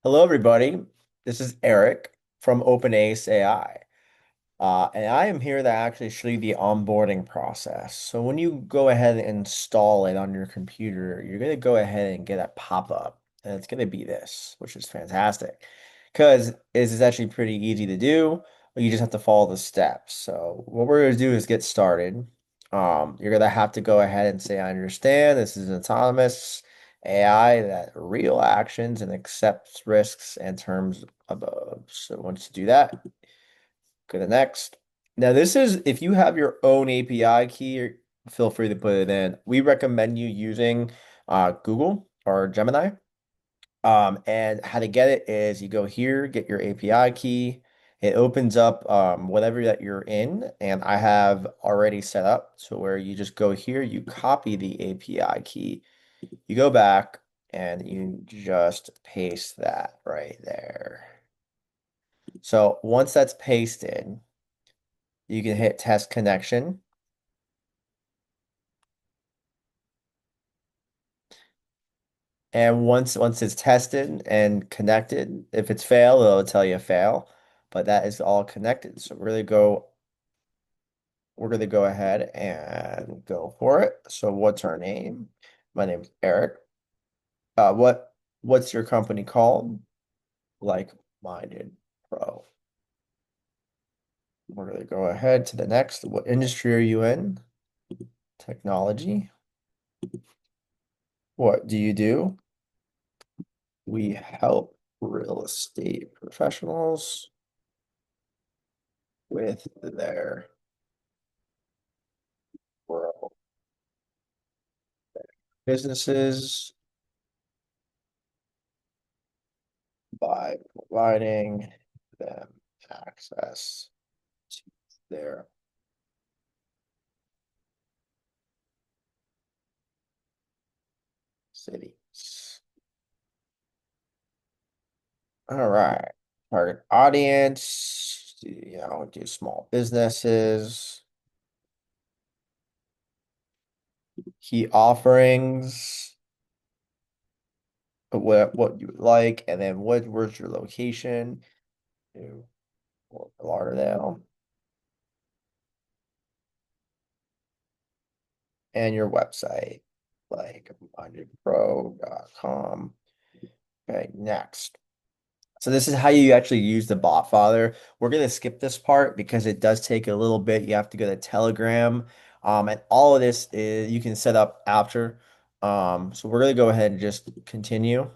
Hello, everybody. This is Eric from OpenAce AI. And I am here to actually show you the onboarding process. So when you go ahead and install it on your computer, you're going to go ahead and get a pop-up. And it's going to be this, which is fantastic because this is actually pretty easy to do, but you just have to follow the steps. So what we're going to do is get started. You're going to have to go ahead and say, I understand this is an autonomous AI that real actions and accepts risks and terms above. So once you do that, go to next. Now, this is if you have your own API key, feel free to put it in. We recommend you using Google or Gemini. And how to get it is you go here, get your API key. It opens up whatever that you're in, and I have already set up so where you just go here, you copy the API key, you go back, and you just paste that right there. So once that's pasted, you can hit test connection. And once it's tested and connected, if it's failed, it'll tell you fail. But that is all connected. So we're gonna go ahead and go for it. So what's our name? My name is Eric. What's your company called? Like-minded Pro. We're gonna go ahead to the next. What industry are you in? Technology. What do you do? We help real estate professionals with their world businesses by providing them access to their cities. All right. Target audience, do small businesses, key offerings, what you would like, and then where's your location? New Fort Lauderdale, and your website, like mindedpro.com. Okay, next. So this is how you actually use the bot father. We're going to skip this part because it does take a little bit. You have to go to Telegram. And all of this is you can set up after. So we're going to go ahead and just continue.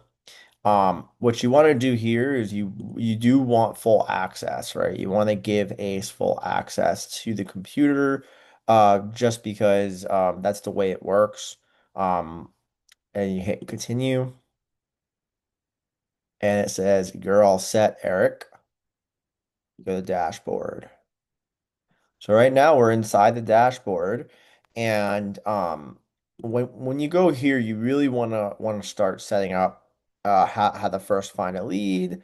What you want to do here is you do want full access, right? You want to give Ace full access to the computer, just because that's the way it works. Um, and you hit continue, and it says you're all set, Eric. Go to the dashboard. So right now we're inside the dashboard, and when you go here, you really wanna start setting up how to first find a lead,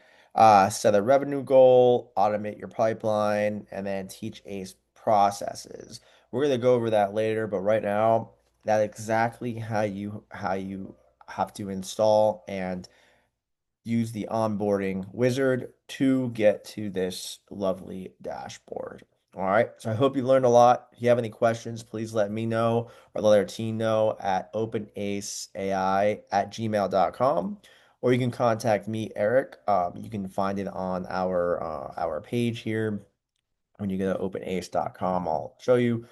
set a revenue goal, automate your pipeline, and then teach ACE processes. We're gonna go over that later, but right now that's exactly how you have to install and use the onboarding wizard to get to this lovely dashboard. All right, so I hope you learned a lot. If you have any questions, please let me know or let our team know at openaceai@gmail.com, or you can contact me, Eric. You can find it on our page here. When you go to openace.com, I'll show you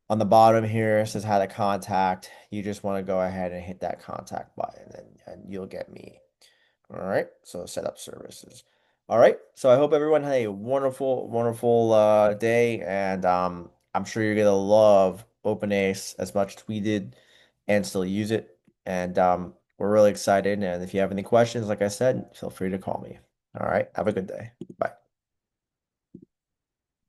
on the bottom here. It says how to contact. You just want to go ahead and hit that contact button, and you'll get me. All right, so set up services. All right, so I hope everyone had a wonderful, wonderful day, and I'm sure you're gonna love OpenAce as much as we did, and still use it. And we're really excited. And if you have any questions, like I said, feel free to call me. All right, have a good day. Bye.